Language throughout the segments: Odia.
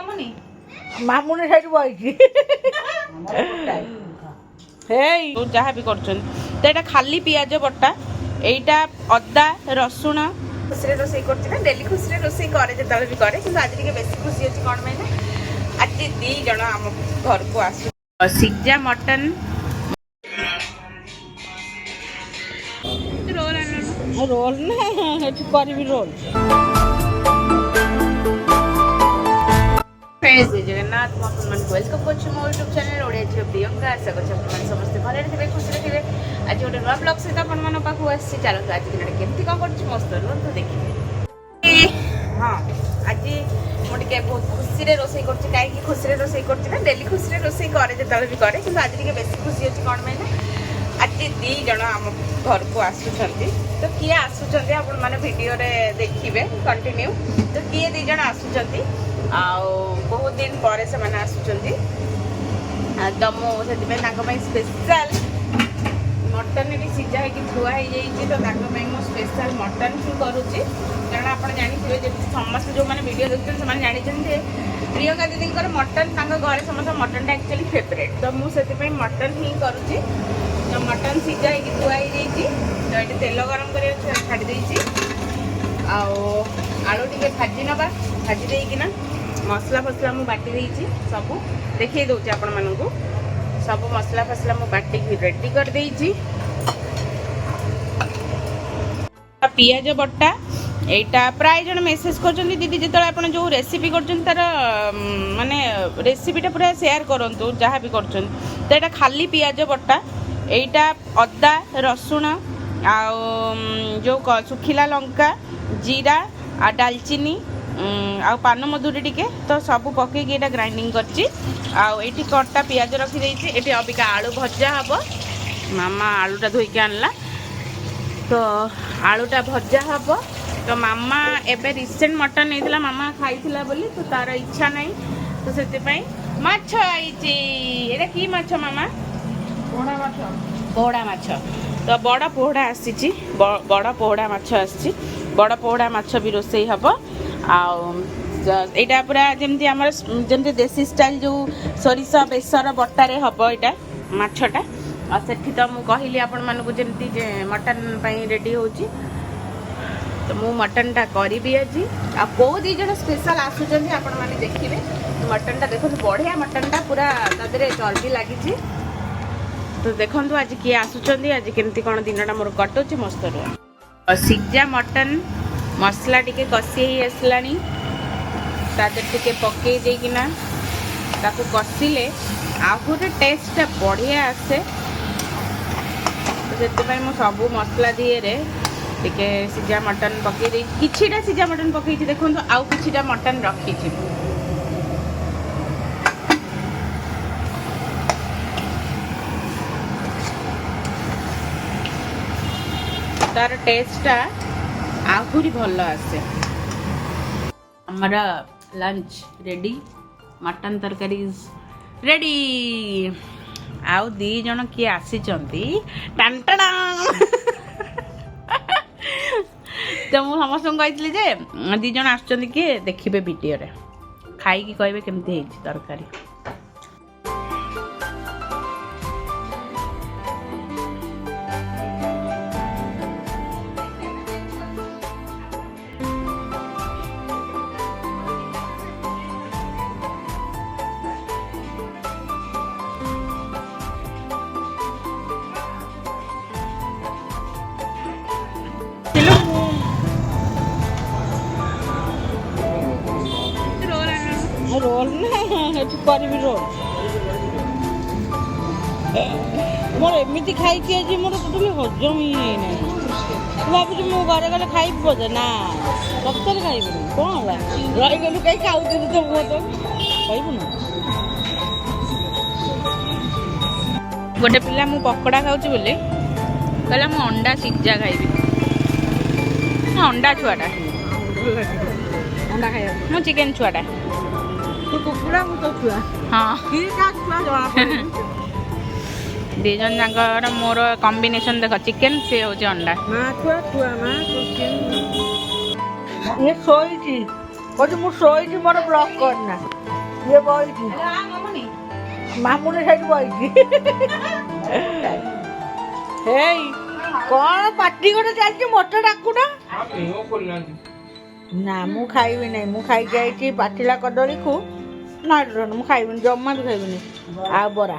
ମାମୁନି ମାମୁନି ସେଇଠି ବଇଛି ହେଇ ଯାହା ବି କରୁଛନ୍ତି ତ ଏଇଟା ଖାଲି ପିଆଜ ବଟା ଏଇଟା ଅଦା ରସୁଣ ଖୁସିରେ ରୋଷେଇ କରୁଛି ନା ଡେଲି ଖୁସିରେ ରୋଷେଇ କରେ ଯେତେବେଳେ ବି କରେ କିନ୍ତୁ ଆଜି ଟିକେ ବେଶୀ ଖୁସି ଅଛି କ'ଣ ପାଇଁ ନା ଆଜି 2 ଜଣ ଆମ ଘରକୁ ଆସୁ ସିଝା ମଟନ ରୋଲ ଆଣିଲୁ ରୋଲ ନା ଏଠି କରିବି ରୋଲ ଜୟ ଜଗନ୍ନାଥ ମୁଁ ଆପଣମାନଙ୍କୁ ୱେଲକମ୍ କରୁଛି ମୋ ୟୁଟ୍ୟୁବ୍ ଚ୍ୟାନେଲ୍ ଓଡ଼ିଆ ଝିଅ ପ୍ରିୟଙ୍କା ଆଶା କରୁଛି ଆପଣମାନେ ସମସ୍ତେ ଭଲରେ ଥିବେ ଖୁସିରେ ଥିବେ ଆଜି ଗୋଟେ ନୂଆ ବ୍ଲଗ୍ ସହିତ ଆପଣମାନଙ୍କ ପାଖକୁ ଆସିଛି ଚାଲନ୍ତୁ ଆଜି ଦିନଟା କେମିତି କ'ଣ କରୁଛି ମସ୍ତ ରୁହନ୍ତୁ ଦେଖିବେ ହଁ ଆଜି ମୁଁ ଟିକେ ବହୁତ ଖୁସିରେ ରୋଷେଇ କରୁଛି କାହିଁକି ଖୁସିରେ ରୋଷେଇ କରୁଛି ନା ଡେଲି ଖୁସିରେ ରୋଷେଇ କରେ ଯେତେବେଳେ ବି କରେ କିନ୍ତୁ ଆଜି ଟିକେ ବେଶୀ ଖୁସି ଅଛି କ'ଣ ପାଇଁ ନା ଆଜି 2 ଜଣ ଆମ ଘରକୁ ଆସୁଛନ୍ତି ତ କିଏ ଆସୁଛନ୍ତି ଆପଣମାନେ ଭିଡ଼ିଓରେ ଦେଖିବେ କଣ୍ଟିନ୍ୟୁ ତ କିଏ 2 ଜଣ ଆସୁଛନ୍ତି ଆଉ ବହୁତ ଦିନ ପରେ ସେମାନେ ଆସୁଛନ୍ତି ତ ମୁଁ ସେଥିପାଇଁ ତାଙ୍କ ପାଇଁ ସ୍ପେଶାଲ ମଟନ୍ ଏଠି ସିଝା ହେଇକି ଥୁଆ ହେଇଯାଇଛି ତ ତାଙ୍କ ପାଇଁ ମୁଁ ସ୍ପେଶାଲ ମଟନ୍ ହିଁ କରୁଛି କାରଣ ଆପଣ ଜାଣିଥିବେ ଯେମିତି ସମସ୍ତେ ଯେଉଁମାନେ ଭିଡ଼ିଓ ଦେଖୁଛନ୍ତି ସେମାନେ ଜାଣିଛନ୍ତି ଯେ ପ୍ରିୟଙ୍କା ଦିଦିଙ୍କର ମଟନ୍ ତାଙ୍କ ଘରେ ସମସ୍ତେ ମଟନ୍ଟା ଆକ୍ଚୁଆଲି ଫେଭରେଟ୍ ତ ମୁଁ ସେଥିପାଇଁ ମଟନ୍ ହିଁ କରୁଛି ତ ମଟନ୍ ସିଝା ହେଇକି ଥୁଆ ହେଇଯାଇଛି ତ ଏଠି ତେଲ ଗରମ କରିବାକୁ ଛାଡ଼ି ଦେଇଛି ଆଉ ଆଳୁ ଟିକେ ଭାଜି ନେବା ଭାଜି ଦେଇକିନା ମସଲା ଫସଲା ମୁଁ ବାଟି ଦେଇଛି ସବୁ ଦେଖେଇ ଦେଉଛି ଆପଣମାନଙ୍କୁ ସବୁ ମସଲା ଫସଲା ମୁଁ ବାଟିକି ରେଡ଼ି କରିଦେଇଛି ପିଆଜ ବଟା এইটা প্রায় জন মেসেজ করছেন দিদি যেতবে আপনার যে রেসিপি করছেন তার মানে রেসিপিটা পুরা সেয়ার করতু যা বি করছেন তো এটা খালি পিঁয়াজ বটা এইটা অদা রসুণ আউ যে শুখিলা লঙ্কা জিরা আর ডালচিনি ଆଉ ପାନମଧୁରୀ ଟିକେ ତ ସବୁ ପକେଇକି ଏଇଟା ଗ୍ରାଇଣ୍ଡିଙ୍ଗ କରିଛି ଆଉ ଏଇଠି କଟା ପିଆଜ ରଖିଦେଇଛି ଏଠି ଅବିକା ଆଳୁ ଭଜା ହେବ ମାମା ଆଳୁଟା ଧୋଇକି ଆଣିଲା ତ ଆଳୁଟା ଭଜା ହେବ ତ ମାମା ଏବେ ରିସେଣ୍ଟ ମଟନ୍ ନେଇଥିଲା ମାମା ଖାଇଥିଲା ବୋଲି ତ ତାର ଇଚ୍ଛା ନାହିଁ ତ ସେଥିପାଇଁ ମାଛ ଆଇଛି ଏଇଟା କି ମାଛ ମାମା ପୋହଡ଼ା ମାଛ ତ ବଡ଼ ପୋହଡ଼ା ଆସିଛି ବଡ଼ ପୋହଡ଼ା ମାଛ ଆସିଛି ବଡ଼ ପୋହଡ଼ା ମାଛ ବି ରୋଷେଇ ହେବ ଆଉ ଏଇଟା ପୁରା ଯେମିତି ଆମର ଯେମିତି ଦେଶୀ ଷ୍ଟାଇଲ୍ ଯେଉଁ ସୋରିଷ ବେସର ବଟାରେ ହେବ ଏଇଟା ମାଛଟା ଆଉ ସେଠି ତ ମୁଁ କହିଲି ଆପଣମାନଙ୍କୁ ଯେମିତି ଯେ ମଟନ୍ ପାଇଁ ରେଡ଼ି ହେଉଛି ତ ମୁଁ ମଟନ୍ଟା କରିବି ଆଜି ଆଉ କେଉଁ 2 ଜଣ ସ୍ପେଶାଲ୍ ଆସୁଛନ୍ତି ଆପଣମାନେ ଦେଖିବେ ମଟନ୍ଟା ଦେଖନ୍ତୁ ବଢ଼ିଆ ମଟନ୍ଟା ପୁରା ତା ଦେହରେ ଚର୍ବି ଲାଗିଛି ତ ଦେଖନ୍ତୁ ଆଜି କିଏ ଆସୁଛନ୍ତି ଆଜି କେମିତି କ'ଣ ଦିନଟା ମୋର କଟୁଛି ମସ୍ତ ରୁହ ସିଝା ମଟନ୍ ମସଲା ଟିକେ କଷି ହେଇ ଆସିଲାଣି ତା ଦେହରେ ଟିକେ ପକେଇ ଦେଇକିନା ତାକୁ କଷିଲେ ଆହୁରି ଟେଷ୍ଟଟା ବଢ଼ିଆ ଆସେ ସେଥିପାଇଁ ମୁଁ ସବୁ ମସଲା ଦିହରେ ଟିକେ ସିଝା ମଟନ୍ ପକେଇ ଦେଇଛି କିଛିଟା ସିଝା ମଟନ୍ ପକେଇଛି ଦେଖନ୍ତୁ ଆଉ କିଛିଟା ମଟନ୍ ରଖିଛି ତାର ଟେଷ୍ଟଟା ଆହୁରି ଭଲ ଆସେ ଆମର ଲଞ୍ଚ ରେଡ଼ି ମଟନ୍ ତରକାରୀ ରେଡ଼ି ଆଉ 2 ଜଣ କିଏ ଆସିଛନ୍ତି ଟାଣ୍ଟଣା ତ ମୁଁ ସମସ୍ତଙ୍କୁ କହିଥିଲି ଯେ 2 ଜଣ ଆସୁଛନ୍ତି କିଏ ଦେଖିବେ ଭିଡ଼ିଓରେ ଖାଇକି କହିବେ କେମିତି ହେଇଛି ତରକାରୀ ରୋଲ ନା ଏଠି କରିବି ରୋଲ ମୋର ଏମିତି ଖାଇକି ଆଜି ମୋର ଟୋଟାଲି ହଜମ ହିଁ ହେଇନାହିଁ ମୁଁ ଭାବୁଛି ମୁଁ ଘରେ ଗଲେ ଖାଇବି ବୋଧେ ନା ସତରେ ଖାଇବିନି କ'ଣ ହେଲା ରହିଗଲୁ କାହିଁ ଖାଉଥିଲି ତ ମୁଁ ତ କହିବୁ ନା ଗୋଟେ ପିଲା ମୁଁ ପକୋଡ଼ା ଖାଉଛି ବୋଲି କହିଲା ମୁଁ ଅଣ୍ଡା ସିଝା ଖାଇବି ଅଣ୍ଡା ଛୁଆଟା ଅଣ୍ଡା ଖାଇବା ମୁଁ ଚିକେନ୍ ଛୁଆଟା ତୁ କୁକୁଡ଼ା ମୁଁ ତ ଛୁଆ ହଁ କି କାହା ଛୁଆ ଜଣାପଡ଼େ 2 ଜଣ ଯାଙ୍କର ମୋର କମ୍ବିନେସନ୍ ଦେଖ ଚିକେନ୍ ସେ ହେଉଛି ଅଣ୍ଡା ମା ଛୁଆ ଛୁଆ ମା ଚିକେନ୍ ଇଏ ଶୋଇଛି କହୁଛି ମୁଁ ଶୋଇଛି ମୋର ବ୍ଲକ୍ କରନା। ଇଏ ବଇଛି ମାମୁନି ସେଇଠି ବଇଛି। ହେଇ କ'ଣ ପାଟି ଗୋଟେ ଚାଲିଛି ମୋତେ ଡାକୁନା। ନା ମୁଁ ଖାଇବି ନାହିଁ। ମୁଁ ଖାଇକି ଆଇଛି ପାଚିଲା କଦଳୀକୁ। ନା ମୁଁ ଖାଇବିନି, ଜମା ବି ଖାଇବିନି। ଆଉ ବରା,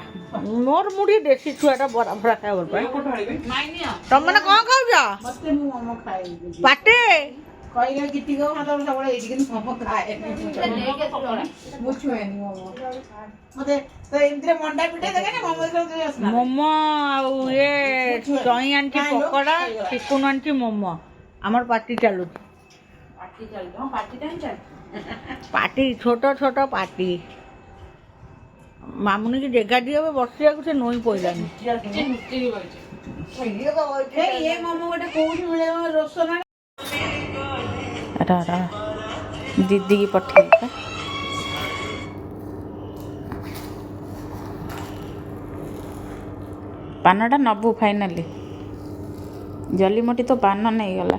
ମୋର ମୁଁ ଟିକେ ଦେଶୀ ଛୁଆଟା, ବରା ଫରା ଖାଇବା ପାଇଁ। ତମେ କ'ଣ ଖାଉଛ? ପାଟି କହିଲେ ଗୀତି ଗାଉ ମତେ ସବୁବେଳେ ଏଇଠି କିନ୍ତୁ ମୋମୋ ଖାଏ ମୁଁ ଛୁଏନି ମୋମୋ ମତେ ତ ଏମିତିରେ ମଣ୍ଡା ପିଠା ଦେବେ ନା ମୋମୋ ମୋମୋ ଆଉ ଇଏ ଚଇଁ ଆଣିଛି ପକୋଡ଼ା, ଚିକୁନ ଆଣିଛି ମୋମୋ। ଆମର ପାଟି ଚାଲୁଛି। ପାଟି ଛୋଟ ଛୋଟ ପାଟି। ମାମୁନି କି ଜାଗା ଦିଅ ବସିବାକୁ, ସେ ନଈ ପଇଲାନି। ଏ ମୋମୋ ଗୋଟେ କୋଉଠି ମିଳିବ ରୋଷନା ଦିଦି କି ପଠେଇବି। ପାନଟା ନବୁ ଫାଇନାଲି। ଜଲି ମୋଟି ତ ପାନ ନେଇଗଲା।